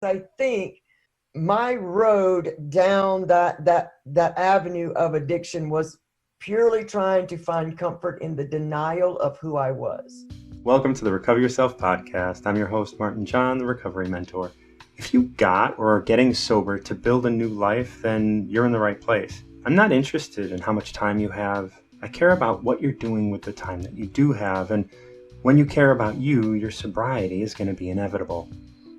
I think my road down that avenue of addiction was purely trying to find comfort in the denial of who I was. Welcome to the Recover Yourself podcast. I'm your host, martinJon, the recovery mentor. If you got or are getting sober to build a new life, then you're in the right place. I'm not interested in how much time you have. I care about what you're doing with the time that you do have, and when you care about you, your sobriety is going to be inevitable.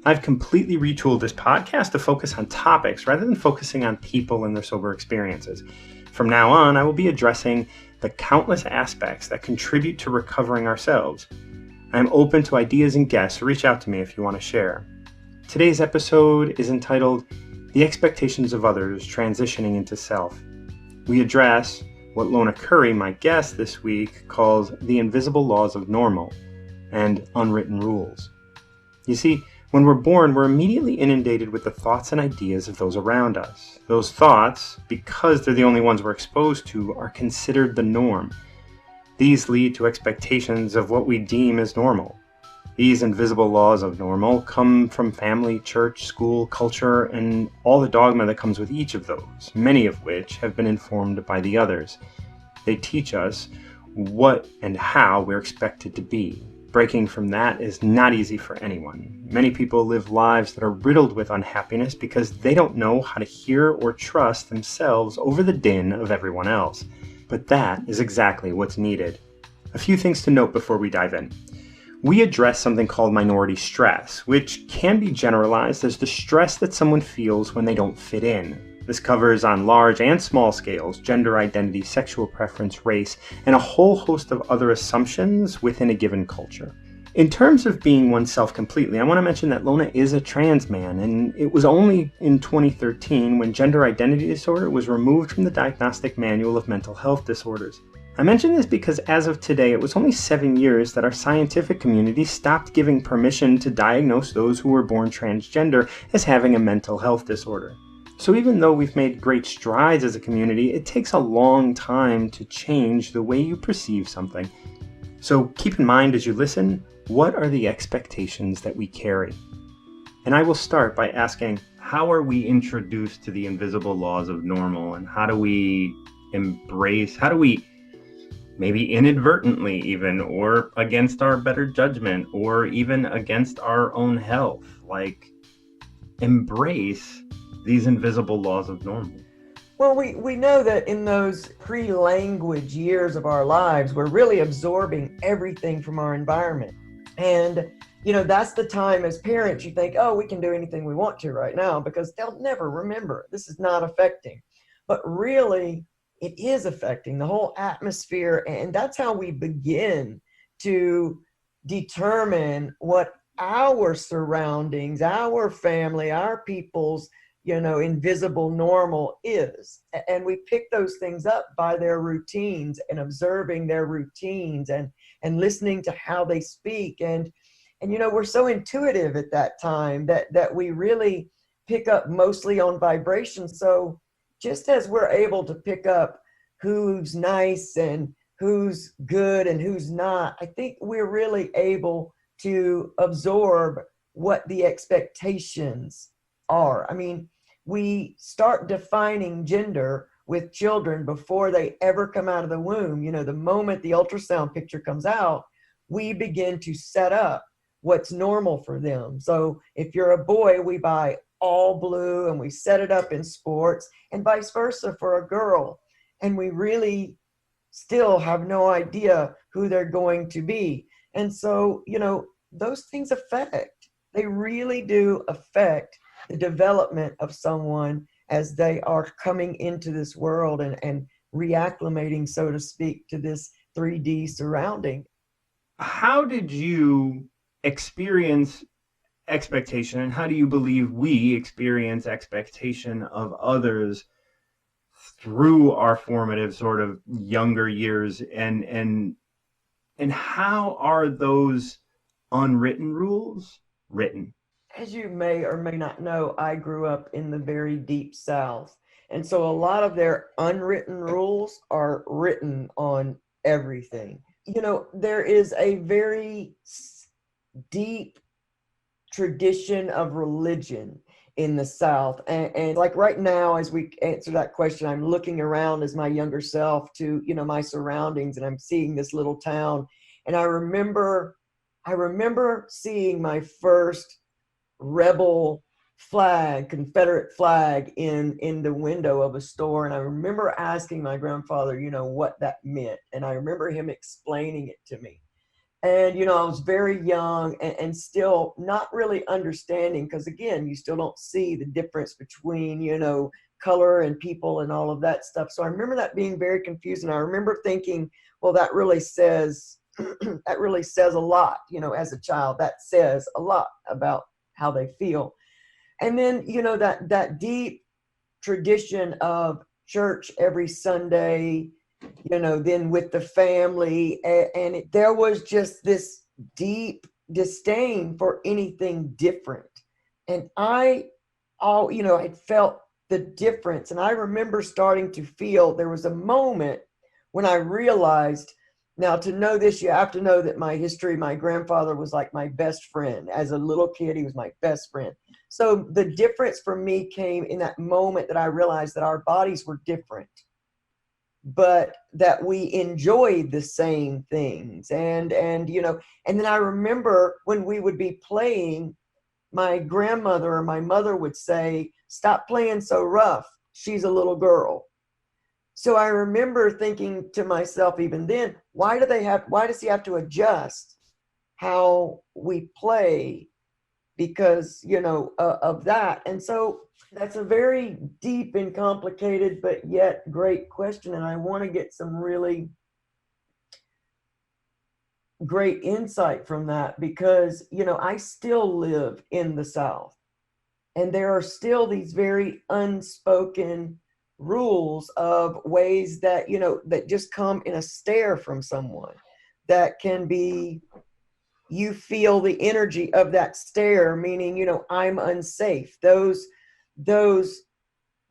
I've completely retooled this podcast to focus on topics rather than focusing on people and their sober experiences. From now on, I will be addressing the countless aspects that contribute to recovering ourselves. I am open to ideas and guests, so reach out to me if you want to share. Today's episode is entitled The Expectations of Others Transitioning into Self. We address what Lona Currie, my guest this week, calls the invisible laws of normal and unwritten rules. You see, when we're born, we're immediately inundated with the thoughts and ideas of those around us. Those thoughts, because they're the only ones we're exposed to, are considered the norm. These lead to expectations of what we deem as normal. These invisible laws of normal come from family, church, school, culture, and all the dogma that comes with each of those, many of which have been informed by the others. They teach us what and how we're expected to be. Breaking from that is not easy for anyone. Many people live lives that are riddled with unhappiness because they don't know how to hear or trust themselves over the din of everyone else. But that is exactly what's needed. A few things to note before we dive in. We address something called minority stress, which can be generalized as the stress that someone feels when they don't fit in. This covers on large and small scales gender identity, sexual preference, race, and a whole host of other assumptions within a given culture. In terms of being oneself completely, I want to mention that Lona is a trans man, and it was only in 2013 when gender identity disorder was removed from the Diagnostic Manual of Mental Health Disorders. I mention this because as of today, it was only 7 years that our scientific community stopped giving permission to diagnose those who were born transgender as having a mental health disorder. So even though we've made great strides as a community, it takes a long time to change the way you perceive something. So keep in mind as you listen, what are the expectations that we carry? And I will start by asking, how are we introduced to the invisible laws of normal, and how do we maybe inadvertently even, or against our better judgment, or even against our own health, embrace these invisible laws of normal? Well, we know that in those pre-language years of our lives, we're really absorbing everything from our environment. And, that's the time as parents you think, oh, we can do anything we want to right now because they'll never remember. This is not affecting. But really, it is affecting the whole atmosphere. And that's how we begin to determine what our surroundings, our family, our people's invisible normal is. And we pick those things up by their routines and observing their routines and listening to how they speak. And we're so intuitive at that time that we really pick up mostly on vibration. So just as we're able to pick up who's nice and who's good and who's not, I think we're really able to absorb what the expectations are. I mean, we start defining gender with children before they ever come out of the womb. The moment the ultrasound picture comes out, we begin to set up what's normal for them. So if you're a boy, we buy all blue and we set it up in sports, and vice versa for a girl. And we really still have no idea who they're going to be. And so, those things they really do affect the development of someone as they are coming into this world and reacclimating, so to speak, to this 3D surrounding. How did you experience expectation, and how do you believe we experience expectation of others through our formative sort of younger years, and how are those unwritten rules written? As you may or may not know, I grew up in the very deep South. And so a lot of their unwritten rules are written on everything. There is a very deep tradition of religion in the South. And like right now, as we answer that question, I'm looking around as my younger self to, my surroundings, and I'm seeing this little town. And I remember seeing my first rebel flag, Confederate flag in the window of a store. And I remember asking my grandfather, what that meant. And I remember him explaining it to me. And, I was very young and still not really understanding, because again, you still don't see the difference between, color and people and all of that stuff. So I remember that being very confusing. I remember thinking, well, that really says, that really says a lot, as a child. That says a lot about how they feel. And then, that deep tradition of church every Sunday, then with the family, and there was just this deep disdain for anything different. And I felt the difference. And I remember starting to feel, there was a moment when I realized, now to know this, you have to know that my history, my grandfather was like my best friend. As a little kid, he was my best friend. So the difference for me came in that moment that I realized that our bodies were different, but that we enjoyed the same things. And then I remember when we would be playing, my grandmother or my mother would say, "Stop playing so rough. She's a little girl." So I remember thinking to myself, even then, why does he have to adjust how we play because, of that? And so that's a very deep and complicated, but yet great question. And I want to get some really great insight from that, because, I still live in the South, and there are still these very unspoken rules of ways that, that just come in a stare from someone that can be, you feel the energy of that stare, meaning, I'm unsafe. Those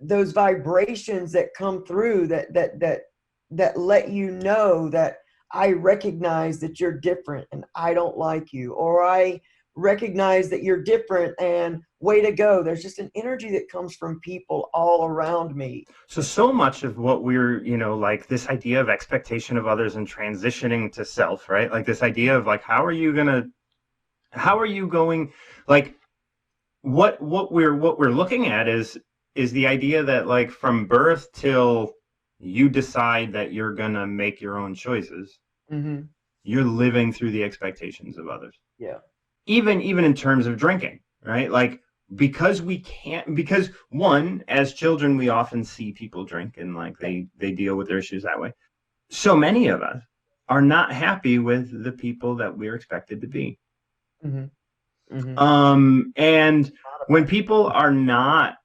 vibrations that come through that let you know that I recognize that you're different and I don't like you, or I recognize that you're different and way to go. There's just an energy that comes from people all around me. So much of what we're, like this idea of expectation of others and transitioning to self, right? Like this idea of like, how are you going, like what we're looking at is the idea that like from birth till you decide that you're going to make your own choices, Mm-hmm. you're living through the expectations of others. Yeah. Even in terms of drinking, right? Like, because one, as children, we often see people drink and like they deal with their issues that way. So many of us are not happy with the people that we're expected to be. Mm-hmm. Mm-hmm. And when people are not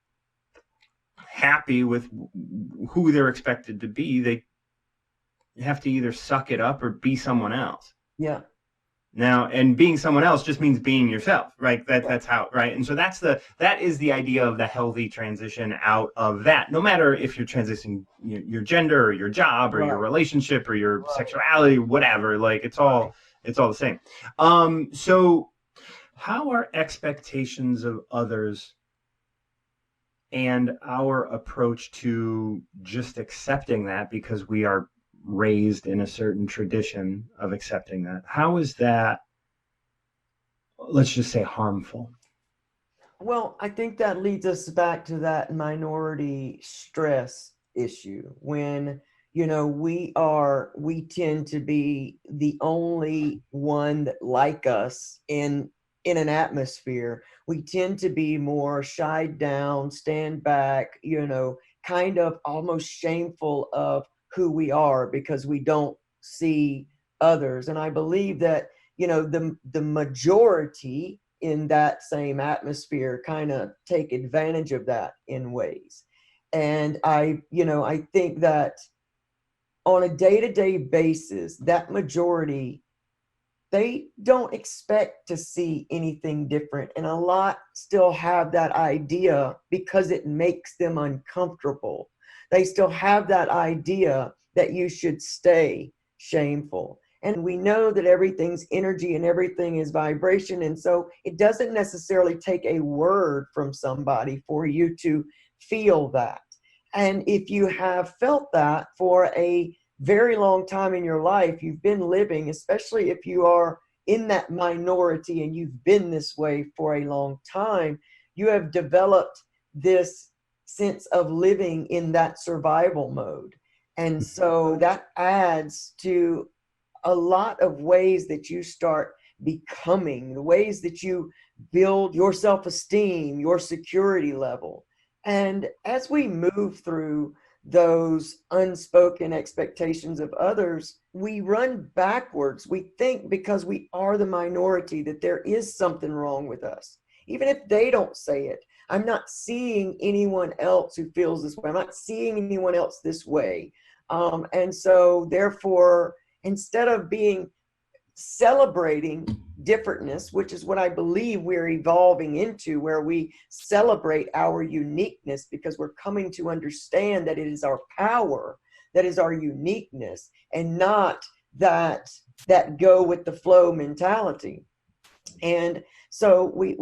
happy with who they're expected to be, they have to either suck it up or be someone else. Yeah. Now, and being someone else just means being yourself, right? That's how, right? And so that is the idea of the healthy transition out of that. No matter if you're transitioning your gender or your job or your relationship or your sexuality, whatever, like it's all the same. So how are expectations of others and our approach to just accepting that because we are raised in a certain tradition of accepting that, how is that, let's just say, harmful? Well, I think that leads us back to that minority stress issue when, we tend to be the only one that like us in an atmosphere. We tend to be more shied down, stand back, kind of almost shameful of who we are because we don't see others. And I believe that, the majority in that same atmosphere kind of take advantage of that in ways. And I think that on a day-to-day basis, that majority, they don't expect to see anything different. And a lot still have that idea because it makes them uncomfortable. They still have that idea that you should stay shameful. And we know that everything's energy and everything is vibration. And so it doesn't necessarily take a word from somebody for you to feel that. And if you have felt that for a very long time in your life, you've been living, especially if you are in that minority and you've been this way for a long time, you have developed this sense of living in that survival mode. And so that adds to a lot of ways that you start becoming, the ways that you build your self-esteem, your security level. And as we move through those unspoken expectations of others, we run backwards. We think because we are the minority that there is something wrong with us. Even if they don't say it, I'm not seeing anyone else who feels this way. I'm not seeing anyone else this way. And so therefore, instead of being celebrating differentness, which is what I believe we're evolving into, where we celebrate our uniqueness because we're coming to understand that it is our power, that is our uniqueness, and not that go with the flow mentality. And so we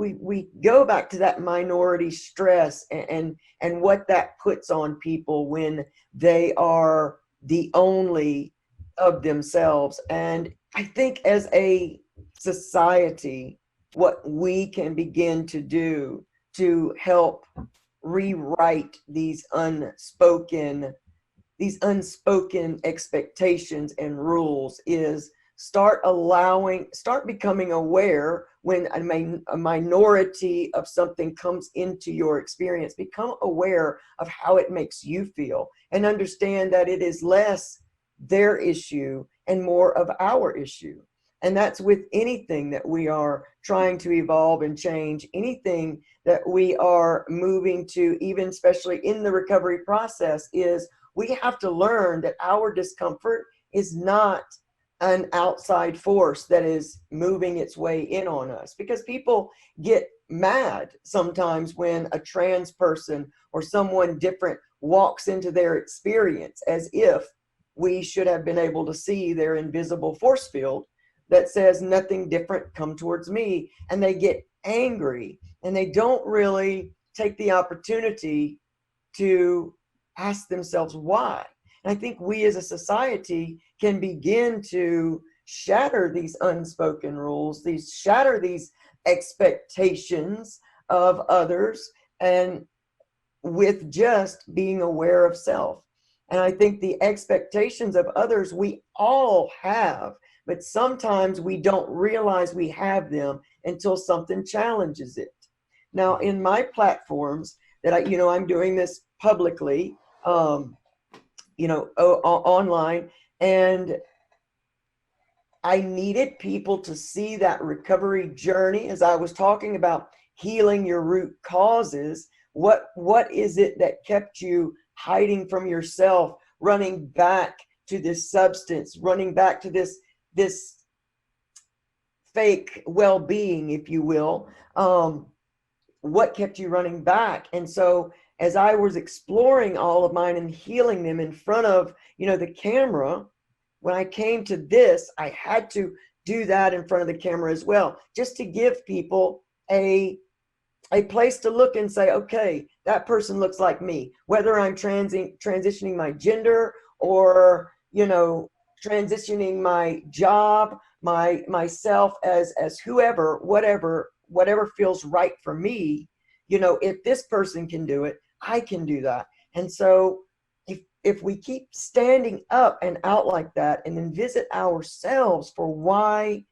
go back to that minority stress and what that puts on people when they are the only of themselves. And I think as a society, what we can begin to do to help rewrite these unspoken expectations and rules is start becoming aware when a minority of something comes into your experience. Become aware of how it makes you feel and understand that it is less their issue and more of our issue. And that's with anything that we are trying to evolve and change, anything that we are moving to, even especially in the recovery process, is we have to learn that our discomfort is not an outside force that is moving its way in on us. Because people get mad sometimes when a trans person or someone different walks into their experience, as if we should have been able to see their invisible force field that says nothing different, come towards me. And they get angry and they don't really take the opportunity to ask themselves why. And I think we as a society can begin to shatter these unspoken rules, shatter these expectations of others, and with just being aware of self. And I think the expectations of others we all have, but sometimes we don't realize we have them until something challenges it. Now, in my platforms that I'm doing this publicly, online, and I needed people to see that recovery journey. As I was talking about healing your root causes, what is it that kept you hiding from yourself, running back to this substance, running back to this fake well-being, if you will? What kept you running back? And so as I was exploring all of mine and healing them in front of the camera, when I came to this, I had to do that in front of the camera as well, just to give people a place to look and say, okay, that person looks like me, whether I'm transitioning my gender or transitioning my job, myself as whoever, whatever feels right for me. If this person can do it, I can do that. And so if we keep standing up and out like that, and then visit ourselves for why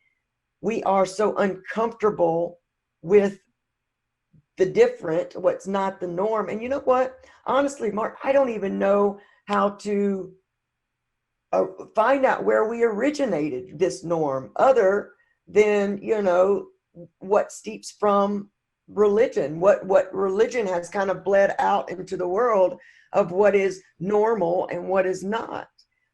we are so uncomfortable with the different, what's not the norm. And you know what? Honestly, Mark, I don't even know how to find out where we originated this norm, other than what steeps from religion, what religion has kind of bled out into the world of what is normal and what is not.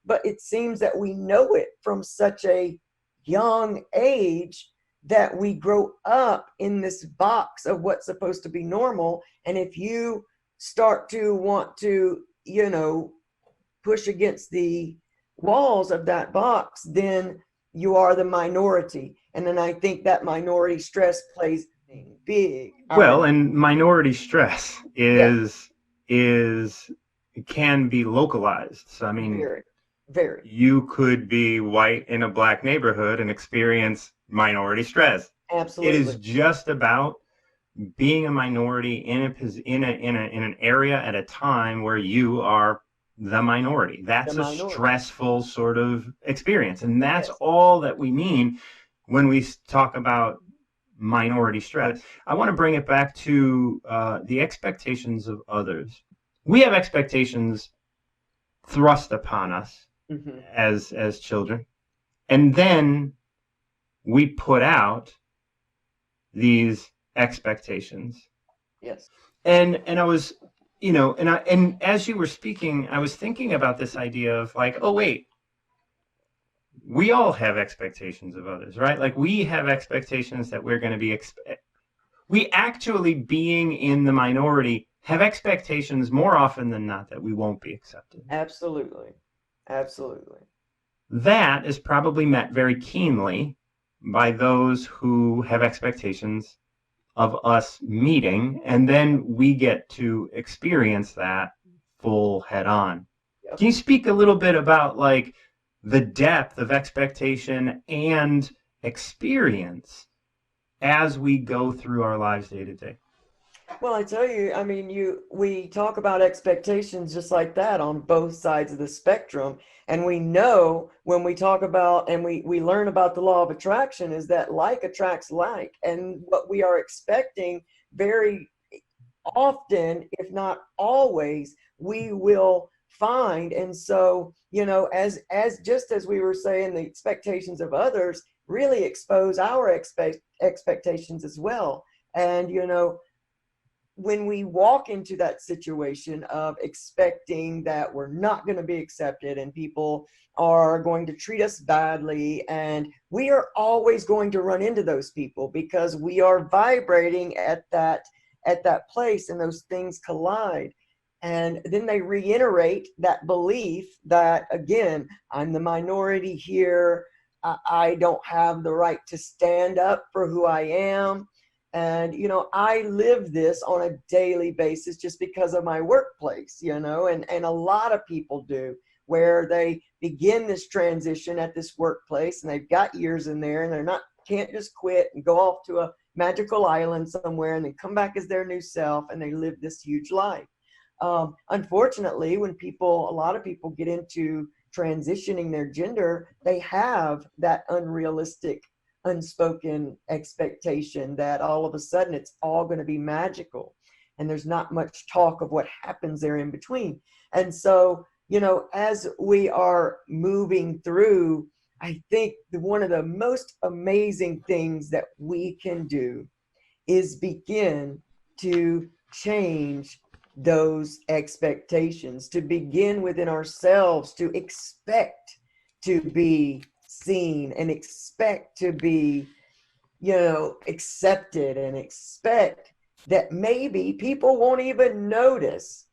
But it seems that we know it from such a young age that we grow up in this box of what's supposed to be normal. And if you start to want to push against the walls of that box, then you are the minority. And then I think that minority stress plays big. Well, and minority stress Yeah, is can be localized. So I mean, very, very. you could be white in a black neighborhood and experience minority stress. It is Absolutely. just about being a minority in an area at a time where you are the minority. The That's a minority. stressful sort of experience, and that's Yes. all that we mean when we talk about minority stress. I want to bring it back to the expectations of others. We have expectations thrust upon us Hmm. as children, and then we put out these expectations. Yes. And I was, and as you were speaking, I was thinking about this idea of like, oh wait, we all have expectations of others, right? Like we have expectations that we're going to be we actually, being in the minority, have expectations more often than not that we won't be accepted. Absolutely. Absolutely. That is probably met very keenly by those who have expectations of us meeting, and then we get to experience that full head on. Yep. Can you speak a little bit about like the depth of expectation and experience as we go through our lives day to day? Well, I tell you, I mean, we talk about expectations just like that on both sides of the spectrum. And we know when we talk about and we learn about the law of attraction is that like attracts like. And what we are expecting very often, if not always, we will find. And so, as just as we were saying, the expectations of others really expose our expectations as well. And when we walk into that situation of expecting that we're not going to be accepted and people are going to treat us badly, and we are always going to run into those people because we are vibrating at that place, and those things collide. And then they reiterate that belief that, again, I'm the minority here. I don't have the right to stand up for who I am. And, I live this on a daily basis just because of my workplace, and a lot of people do, where they begin this transition at this workplace and they've got years in there and can't just quit and go off to a magical island somewhere and then come back as their new self and they live this huge life. Unfortunately, when a lot of people get into transitioning their gender, they have that unrealistic unspoken expectation that all of a sudden it's all going to be magical, and there's not much talk of what happens there in between. And so, as we are moving through, I think one of the most amazing things that we can do is begin to change those expectations, to begin within ourselves to expect to be seen and expect to be, accepted, and expect that maybe people won't even notice,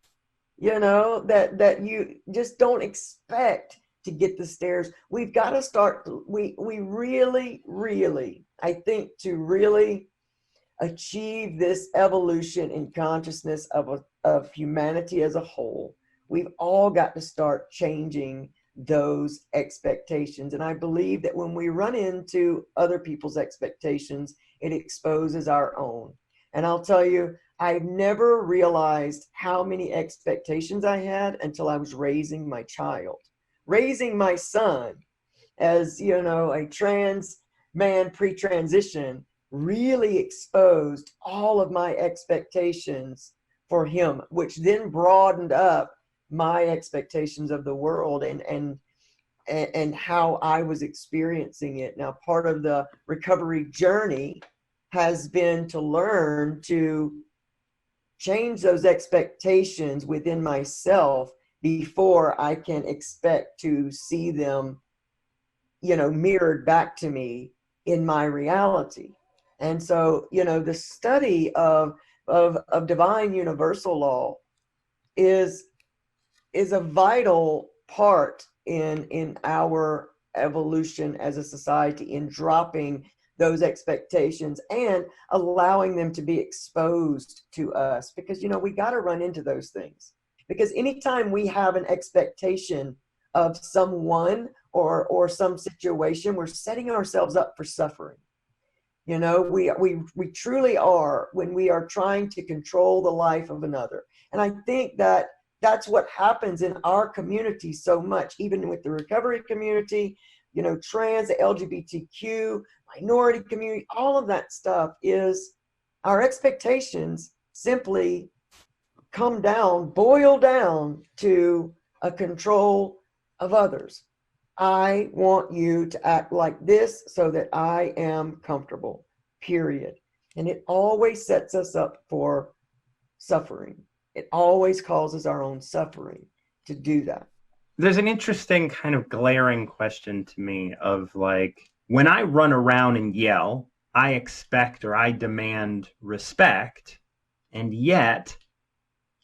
that you just don't expect to get the stares. We've got to start, we really, really, I think, to really achieve this evolution in consciousness of humanity as a whole, we've all got to start changing those expectations. And I believe that when we run into other people's expectations, it exposes our own. And I'll tell you, I've never realized how many expectations I had until I was raising my child, raising my son as, a trans man pre-transition really exposed all of my expectations for him, which then broadened up my expectations of the world and how I was experiencing it. Now, part of the recovery journey has been to learn to change those expectations within myself before I can expect to see them, mirrored back to me in my reality. And so, the study of divine universal law is a vital part in our evolution as a society in dropping those expectations and allowing them to be exposed to us, because we got to run into those things, because anytime we have an expectation of someone or some situation, we're setting ourselves up for suffering. We truly are, when we are trying to control the life of another. And I think that that's what happens in our community so much, even with the recovery community, trans, the LGBTQ, minority community, all of that stuff is our expectations simply boil down to a control of others. I want you to act like this so that I am comfortable, period. And it always sets us up for suffering. It always causes our own suffering to do that. There's an interesting kind of glaring question to me of like, when I run around and yell, I expect or I demand respect, and yet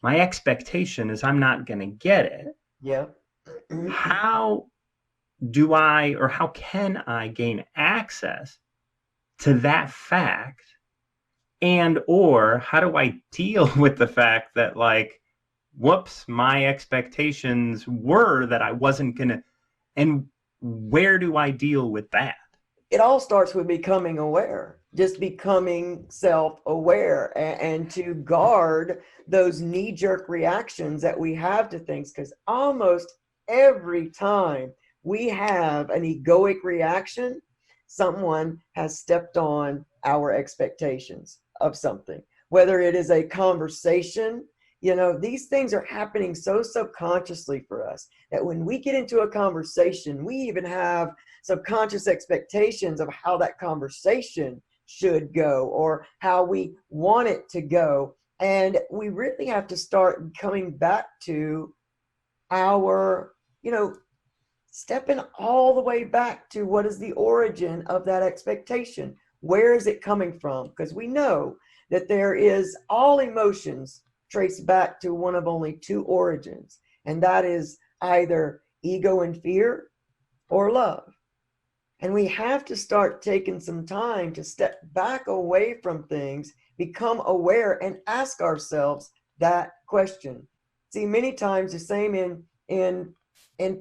my expectation is I'm not going to get it. Yeah. How do I, or how can I gain access to that fact? And or how do I deal with the fact that, like, whoops, my expectations were that I wasn't going to, and where do I deal with that? It all starts with becoming aware, just becoming self-aware, and to guard those knee-jerk reactions that we have to things, because almost every time we have an egoic reaction, someone has stepped on our expectations of something, whether it is a conversation. These things are happening so subconsciously for us that when we get into a conversation, we even have subconscious expectations of how that conversation should go or how we want it to go. And we really have to start coming back to our, stepping all the way back to what is the origin of that expectation. Where is it coming from? Because we know that there is all emotions trace back to one of only two origins, and that is either ego and fear or love. And we have to start taking some time to step back away from things, become aware, and ask ourselves that question. See, many times the same in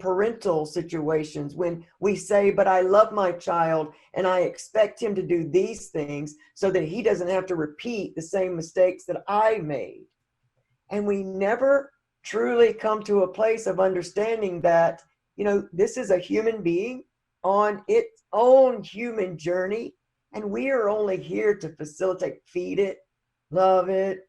parental situations, when we say, but I love my child and I expect him to do these things so that he doesn't have to repeat the same mistakes that I made. And we never truly come to a place of understanding that, this is a human being on its own human journey, and we are only here to facilitate, feed it, love it,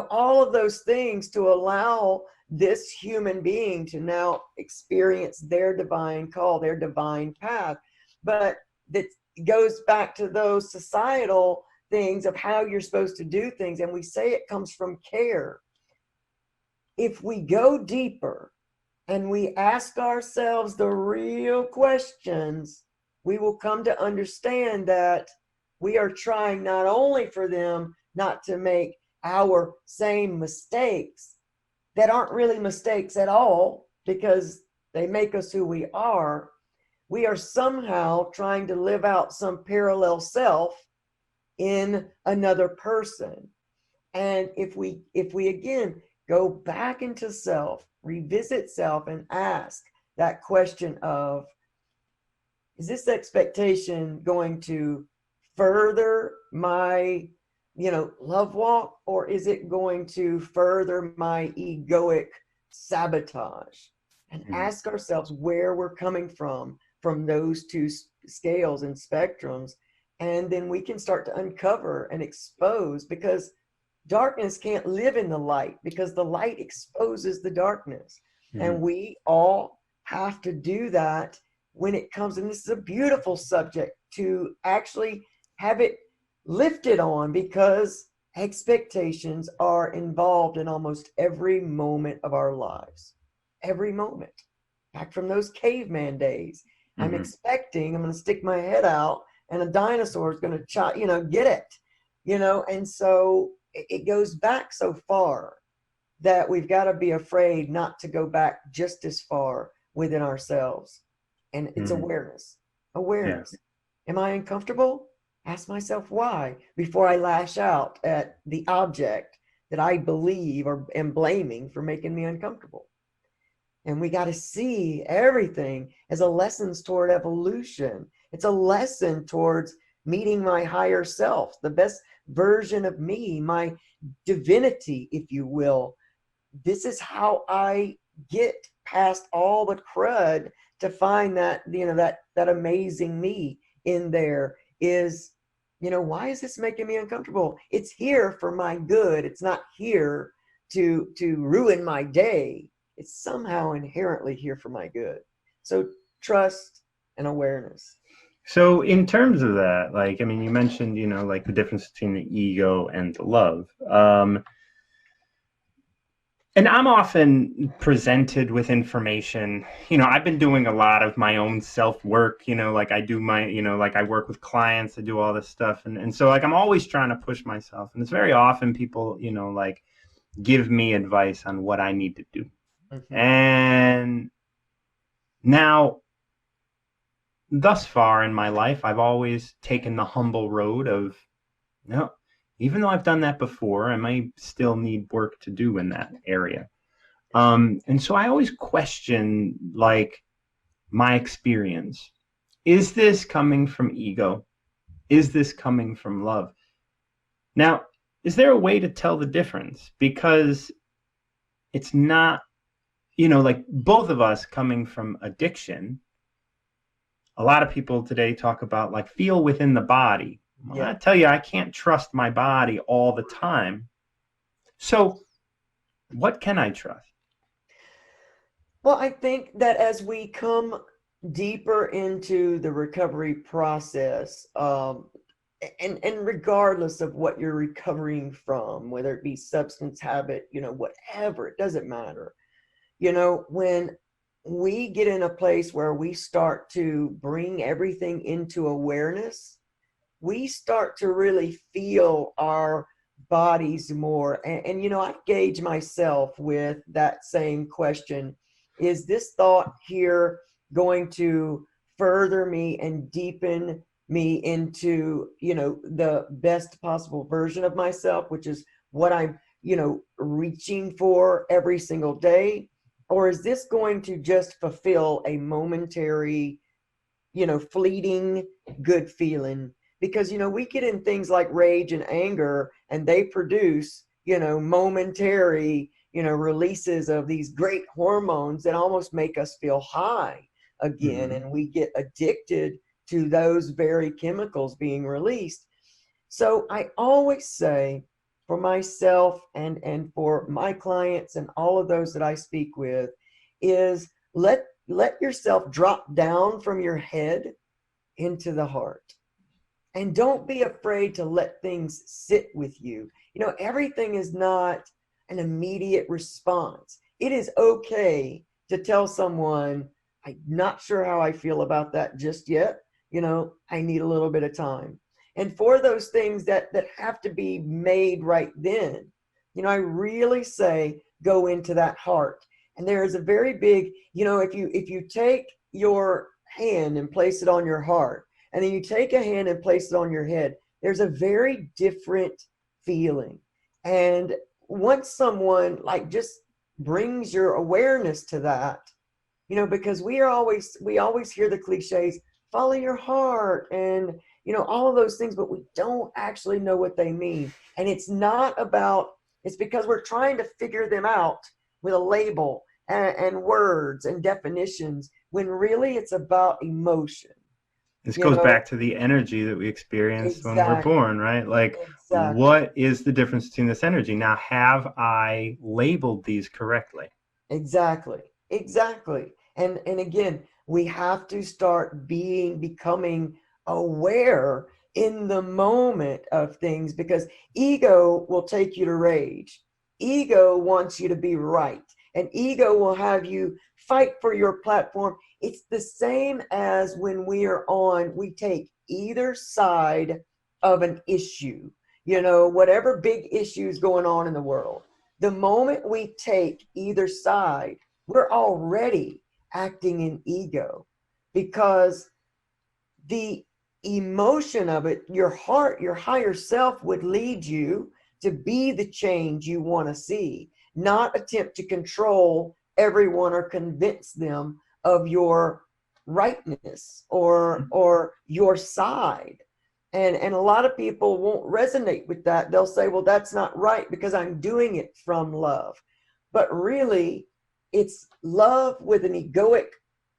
all of those things to allow this human being to now experience their divine call, their divine path. But that goes back to those societal things of how you're supposed to do things. And we say it comes from care. If we go deeper and we ask ourselves the real questions, we will come to understand that we are trying not only for them not to make our same mistakes that aren't really mistakes at all, because they make us who we are somehow trying to live out some parallel self in another person. And if we again go back into self, revisit self, and ask that question of, is this expectation going to further my love walk, or is it going to further my egoic sabotage? And ask ourselves where we're coming from those two scales and spectrums. And then we can start to uncover and expose, because darkness can't live in the light, because the light exposes the darkness. And we all have to do that when it comes, and this is a beautiful subject to actually have it lifted on, because expectations are involved in almost every moment of our lives. Every moment. Back from those caveman days. I'm expecting I'm going to stick my head out and a dinosaur is going to get it. And so it goes back so far that we've got to be afraid not to go back just as far within ourselves And it's Mm. awareness. Yeah. Awareness. Am I uncomfortable? Ask myself why before I lash out at the object that I believe or am blaming for making me uncomfortable. And we got to see everything as a lessons toward evolution. It's a lesson towards meeting my higher self, the best version of me, my divinity, if you will. This is how I get past all the crud to find that, that amazing me in there is, why is this making me uncomfortable? It's here for my good. It's not here to ruin my day. It's somehow inherently here for my good. So trust and awareness. So in terms of that, like, I mean, you mentioned, like the difference between the ego and the love. And I'm often presented with information. I've been doing a lot of my own self-work, like I do my, like I work with clients, I do all this stuff. And so like I'm always trying to push myself. And it's very often people, like give me advice on what I need to do. Mm-hmm. And now, thus far in my life, I've always taken the humble road of, no, even though I've done that before, I might still need work to do in that area. And so I always question, like, my experience. Is this coming from ego? Is this coming from love? Now, is there a way to tell the difference? Because it's not, like both of us coming from addiction. A lot of people today talk about like feel within the body. Well, Yeah. I tell you, I can't trust my body all the time. So what can I trust? Well, I think that as we come deeper into the recovery process, and regardless of what you're recovering from, whether it be substance habit, whatever, it doesn't matter. When we get in a place where we start to bring everything into awareness, we start to really feel our bodies more. And I gauge myself with that same question. Is this thought here going to further me and deepen me into, the best possible version of myself, which is what I'm, reaching for every single day? Or is this going to just fulfill a momentary, fleeting good feeling? Because, we get in things like rage and anger, and they produce, momentary, releases of these great hormones that almost make us feel high again. Mm-hmm. And we get addicted to those very chemicals being released. So I always say, for myself and for my clients and all of those that I speak with, is let yourself drop down from your head into the heart. And don't be afraid to let things sit with you. Everything is not an immediate response. It is okay to tell someone, I'm not sure how I feel about that just yet. I need a little bit of time. And for those things that have to be made right then, I really say go into that heart. And there is a very big, if you take your hand and place it on your heart, and then you take a hand and place it on your head, there's a very different feeling. And once someone like just brings your awareness to that, because we always hear the cliches, follow your heart, and all of those things, but we don't actually know what they mean. And it's because we're trying to figure them out with a label and words and definitions, when really it's about emotion. This goes back to the energy that we experience when we're Exactly. born, right? Like, Exactly. what is the difference between this energy? Now, have I labeled these correctly? Exactly. Exactly. And again, we have to start becoming aware in the moment of things, because ego will take you to rage. Ego wants you to be right. And ego will have you fight for your platform. It's the same as when we take either side of an issue, whatever big issue is going on in the world. The moment we take either side, we're already acting in ego, because the emotion of it, your heart, your higher self would lead you to be the change you want to see, not attempt to control everyone or convince them of your rightness or your side. And a lot of people won't resonate with that. They'll say, well, that's not right because I'm doing it from love. But really, it's love with an egoic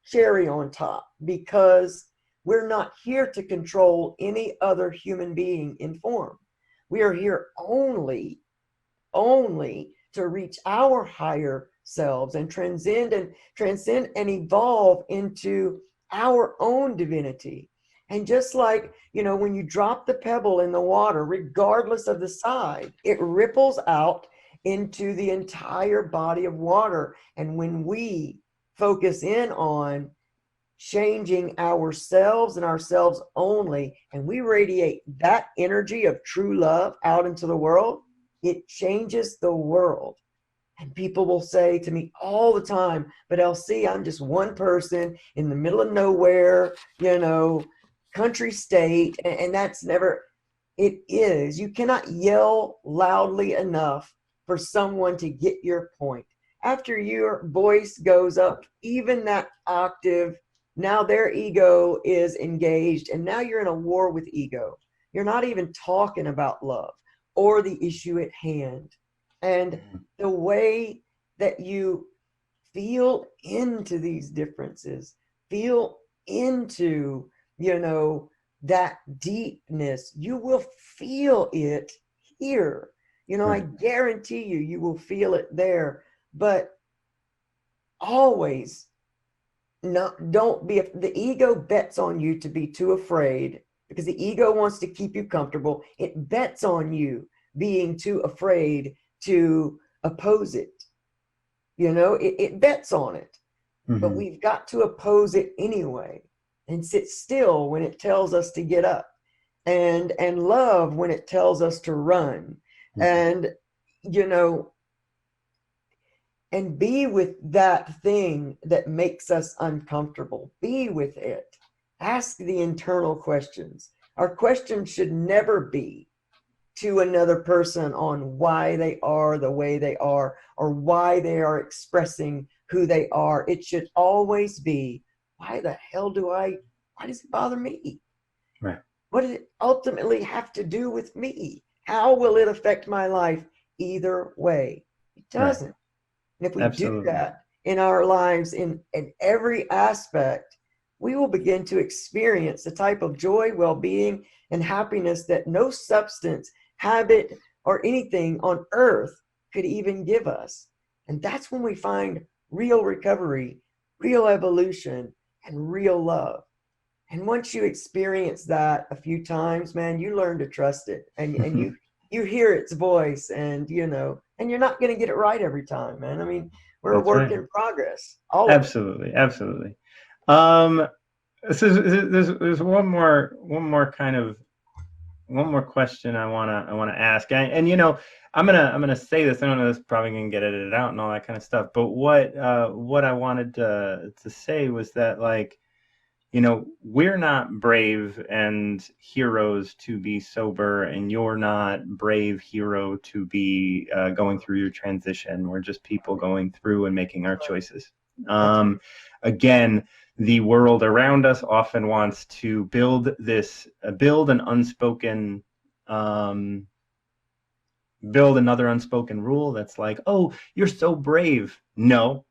cherry on top, because we're not here to control any other human being in form. We are here only to reach our higher selves and transcend and evolve into our own divinity. And just like, when you drop the pebble in the water, regardless of the side, it ripples out into the entire body of water. And when we focus in on changing ourselves and ourselves only, and we radiate that energy of true love out into the world, it changes the world. And people will say to me all the time, but LC, I'm just one person in the middle of nowhere, country state, and that's never, it is. You cannot yell loudly enough for someone to get your point. After your voice goes up even that octave, now their ego is engaged, and now you're in a war with ego. You're not even talking about love or the issue at hand. And the way that you feel into these differences, feel into, that deepness, you will feel it here. I guarantee you will feel it there. But always, don't be, the ego bets on you to be too afraid, because the ego wants to keep you comfortable. It bets on you being too afraid to oppose it. It bets on it. But we've got to oppose it anyway, and sit still when it tells us to get up, and love when it tells us to run, and and be with that thing that makes us uncomfortable. Be with it. Ask the internal questions. Our questions should never be to another person on why they are the way they are, or why they are expressing who they are. It should always be, why does it bother me? Right. What does it ultimately have to do with me? How will it affect my life either way? It doesn't. Right. And if we do that in our lives in every aspect, we will begin to experience the type of joy, well-being, and happiness that no substance, habit, or anything on earth could even give us. And that's when we find real recovery, real evolution, and real love. And once you experience that a few times, man, you learn to trust it, and you hear its voice, and and you're not going to get it right every time, man. I mean, we're a work in progress. Absolutely. So there's one more question I wanna ask, and I'm gonna say this. I don't know, this is probably gonna get edited out and all that kind of stuff. But what I wanted to say was that, like, we're not brave and heroes to be sober, and you're not brave hero to be going through your transition. We're just people going through and making our choices. Again, the world around us often wants to build an unspoken, build another unspoken rule that's like, oh, you're so brave. No,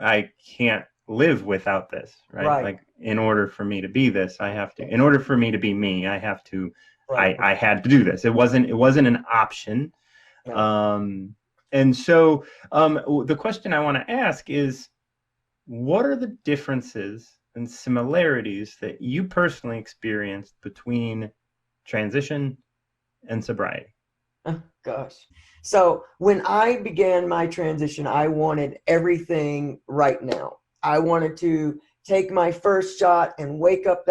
I can't live without this, right? Like, in order for me to be this, in order for me to be me, I have to, I had to do this. It wasn't an option. And so the question I want to ask is, what are the differences and similarities that you personally experienced between transition and sobriety? Oh, gosh. So when I began my transition, I wanted everything right now. I wanted to take my first shot and wake up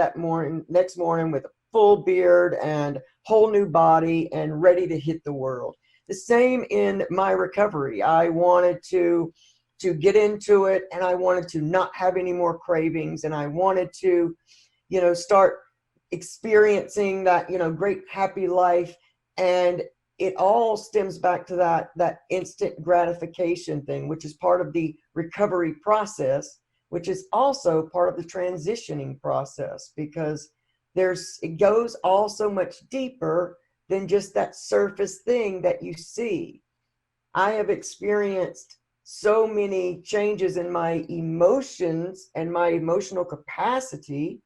next morning with a full beard and whole new body and ready to hit the world. The same in my recovery. I wanted to to get into it, and I wanted to not have any more cravings, and I wanted to, start experiencing that, great happy life. And it all stems back to that instant gratification thing, which is part of the recovery process, which is also part of the transitioning process, because it goes all so much deeper than just that surface thing that you see. I have experienced so many changes in my emotions and my emotional capacity,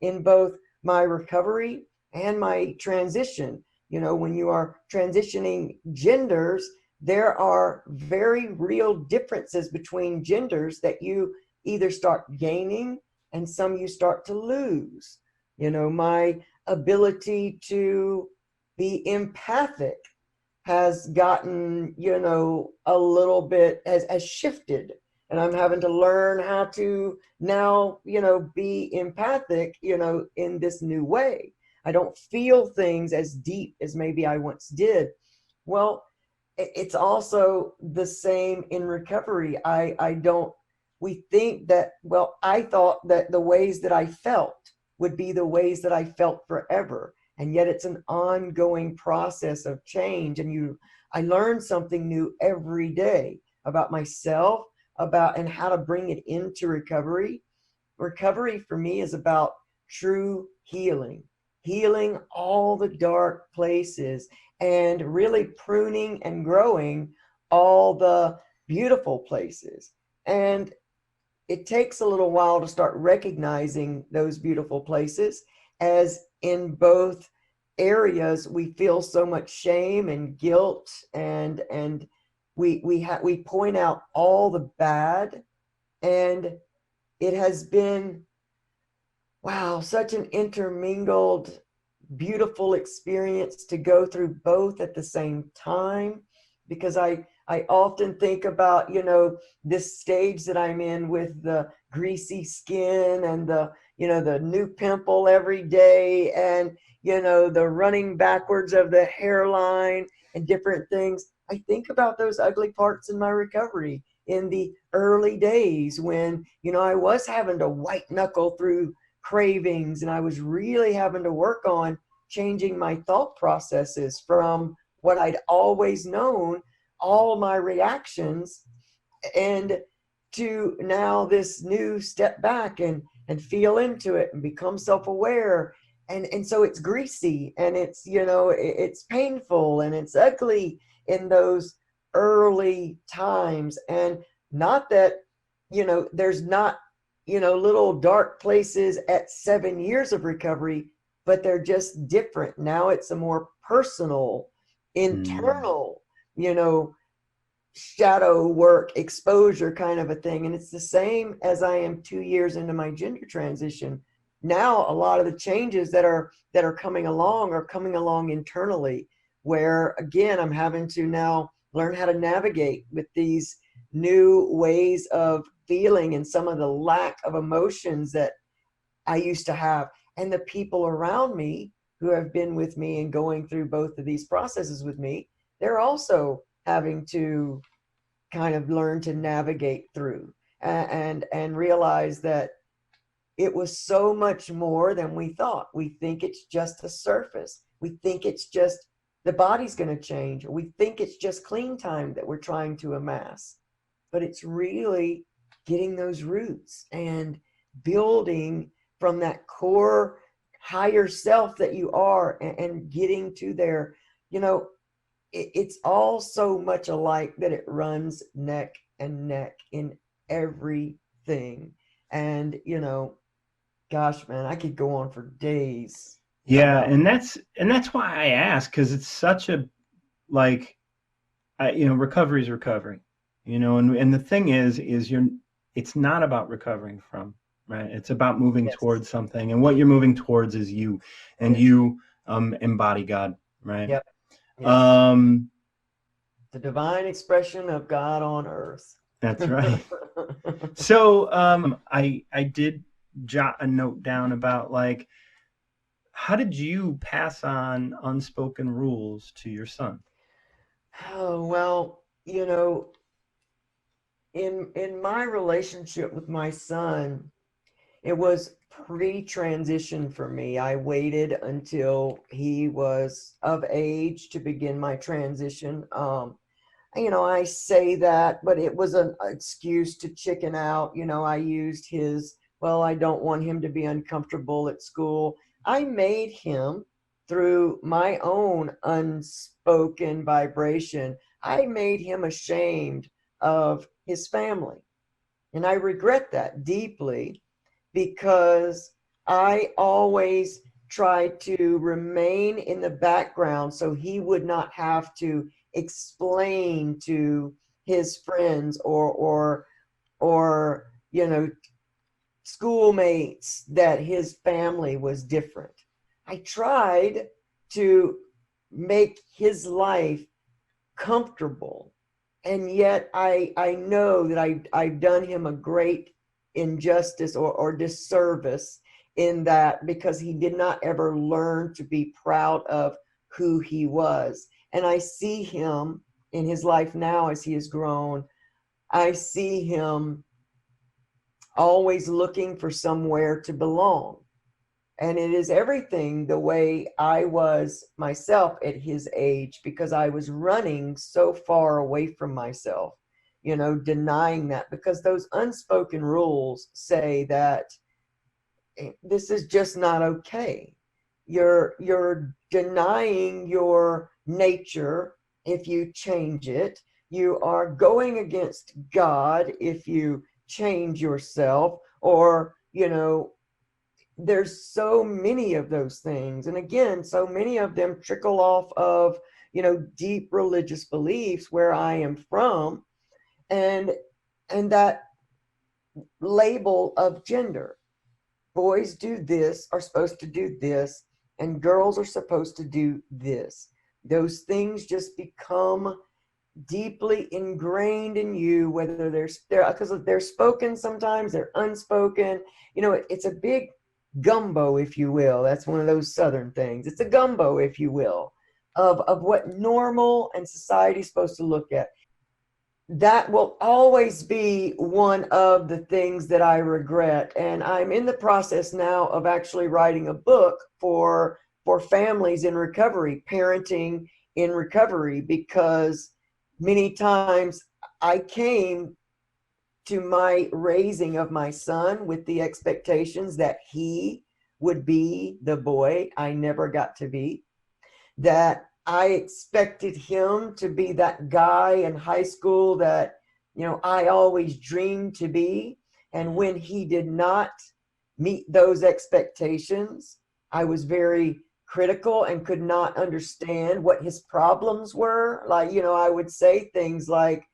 in both my recovery and my transition. When you are transitioning genders, there are very real differences between genders that you either start gaining and some you start to lose. My ability to be empathic has gotten, a little bit, has shifted. And I'm having to learn how to now, be empathic, in this new way. I don't feel things as deep as maybe I once did. Well, it's also the same in recovery. We think that, well, I thought that the ways that I felt would be the ways that I felt forever. And yet it's an ongoing process of change. And I learn something new every day about myself, and how to bring it into recovery. Recovery for me is about true healing all the dark places, and really pruning and growing all the beautiful places. And it takes a little while to start recognizing those beautiful places, as in both areas we feel so much shame and guilt, and we point out all the bad. And it has been, wow, such an intermingled, beautiful experience to go through both at the same time, because I often think about, this stage that I'm in with the greasy skin and the new pimple every day, and, the running backwards of the hairline and different things. I think about those ugly parts in my recovery in the early days when, I was having to white knuckle through cravings, and I was really having to work on changing my thought processes from what I'd always known, all my reactions, and to now this new step back and feel into it and become self-aware. And so it's greasy, and it's, it's painful, and it's ugly in those early times. And not that, there's not, little dark places at 7 years of recovery, but they're just different. Now it's a more personal, internal, shadow work, exposure kind of a thing. And it's the same as I am 2 years into my gender transition. Now, a lot of the changes that are coming along are coming along internally, where again, I'm having to now learn how to navigate with these new ways of feeling and some of the lack of emotions that I used to have. And the people around me who have been with me and going through both of these processes with me, they're also having to kind of learn to navigate through and realize that it was so much more than we thought. We think it's just a surface. We think it's just the body's going to change. Or we think it's just clean time that we're trying to amass. But it's really getting those roots and building from that core higher self that you are, and getting to there. It's all so much alike that it runs neck and neck in everything. And, gosh, man, I could go on for days. Yeah, and that's why I ask, because it's such a, like, recovery is recovery, and the thing is it's not about recovering from, right? It's about moving Yes. towards something, and what you're moving towards is you, and Yes. you embody God, right? Yep. Yes. The divine expression of God on earth. That's right. So I did jot a note down about, like, how did you pass on unspoken rules to your son? Oh, well, in my relationship with my son, it was pre-transition for me. I waited until he was of age to begin my transition. I say that, but it was an excuse to chicken out. I used his, well, I don't want him to be uncomfortable at school. I made him, through my own unspoken vibration, I made him ashamed of his family. And I regret that deeply, because I always tried to remain in the background so he would not have to explain to his friends or schoolmates that his family was different. I tried to make his life comfortable, and yet I know that I've done him a great injustice or disservice in that, because he did not ever learn to be proud of who he was. And I see him in his life now as he has grown. I see him always looking for somewhere to belong. And it is everything the way I was myself at his age, because I was running so far away from myself, denying that, because those unspoken rules say that this is just not okay. You're denying your nature if you change it. You are going against God if you change yourself, or there's so many of those things. And again, so many of them trickle off of, deep religious beliefs where I am from, and that label of gender. Boys do this, are supposed to do this, and girls are supposed to do this. Those things just become deeply ingrained in you, whether they're because they're spoken, sometimes they're unspoken. It's a big gumbo, if you will. That's one of those Southern things. It's a gumbo, if you will, of what normal and society is supposed to look at. That will always be one of the things that I regret. And I'm in the process now of actually writing a book for families in recovery, parenting in recovery, because many times I came to my raising of my son with the expectations that he would be the boy I never got to be, that I expected him to be that guy in high school that, I always dreamed to be. And when he did not meet those expectations, I was very critical and could not understand what his problems were. Like, I would say things like,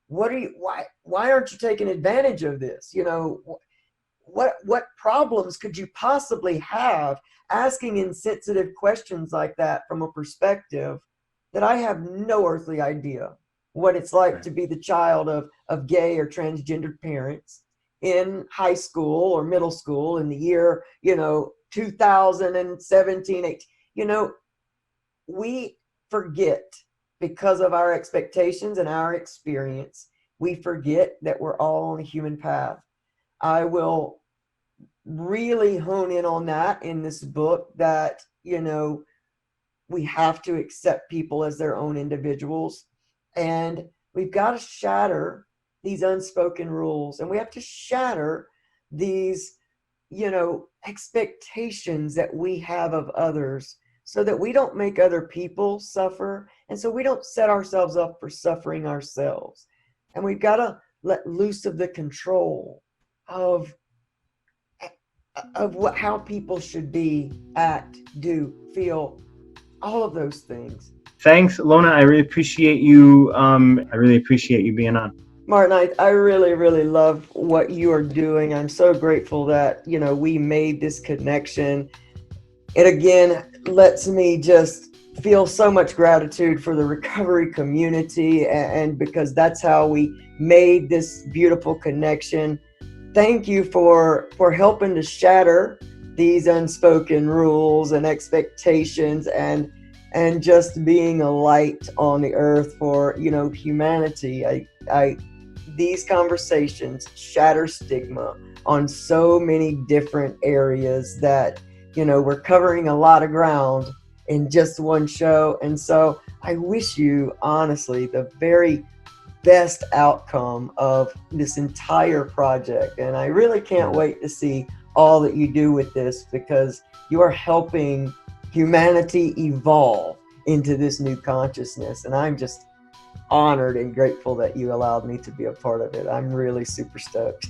why aren't you taking advantage of this? What problems could you possibly have, asking insensitive questions like that from a perspective that I have no earthly idea what it's like to be the child of gay or transgendered parents in high school or middle school in the year, 2017, 18. We forget, because of our expectations and our experience, we forget that we're all on a human path. I will really hone in on that in this book, that, we have to accept people as their own individuals. And we've got to shatter these unspoken rules. And we have to shatter these, expectations that we have of others, so that we don't make other people suffer. And so we don't set ourselves up for suffering ourselves. And we've got to let loose of the control of how people should be, act, do, feel, all of those things. Thanks, Lona. I really appreciate you. I really appreciate you being on. Martin, I really, really love what you are doing. I'm so grateful that, we made this connection. It again lets me just feel so much gratitude for the recovery community, and because that's how we made this beautiful connection. Thank you for helping to shatter these unspoken rules and expectations, and just being a light on the earth for, humanity. these conversations shatter stigma on so many different areas that, we're covering a lot of ground in just one show. And so I wish you honestly the very best outcome of this entire project. And I really can't wait to see all that you do with this, because you are helping humanity evolve into this new consciousness. And I'm just honored and grateful that you allowed me to be a part of it. I'm really super stoked.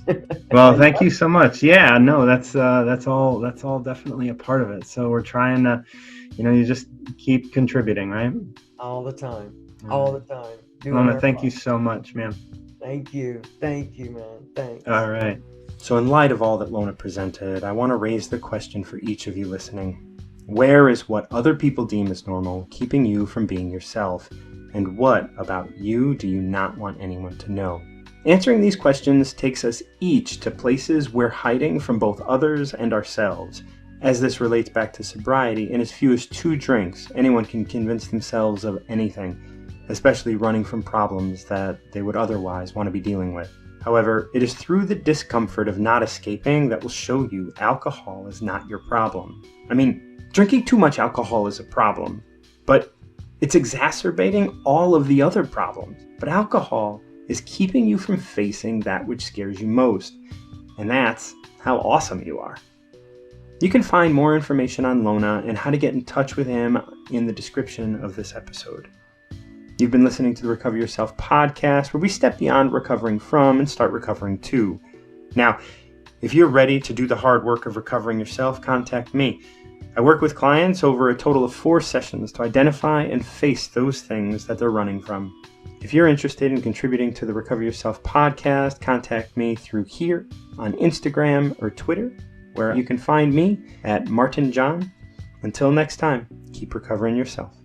Well, thank you so much. Yeah, no, that's all definitely a part of it. So we're trying to, you just keep contributing, right? All the time. All the time. Lona, thank you so much, man. Thank you, man. Thanks. All right. So in light of all that Lona presented, I want to raise the question for each of you listening. Where is what other people deem as normal keeping you from being yourself? And what about you do you not want anyone to know? Answering these questions takes us each to places we're hiding from both others and ourselves. As this relates back to sobriety, in as few as 2 drinks, anyone can convince themselves of anything, especially running from problems that they would otherwise want to be dealing with. However, it is through the discomfort of not escaping that will show you alcohol is not your problem. I mean, drinking too much alcohol is a problem, but it's exacerbating all of the other problems. But alcohol is keeping you from facing that which scares you most, and that's how awesome you are. You can find more information on Lona and how to get in touch with him in the description of this episode. You've been listening to the Recover Yourself podcast, where we step beyond recovering from and start recovering to. Now, if you're ready to do the hard work of recovering yourself, contact me. I work with clients over a total of 4 sessions to identify and face those things that they're running from. If you're interested in contributing to the Recover Yourself podcast, contact me through here on Instagram or Twitter, where you can find me at martinJon. Until next time, keep recovering yourself.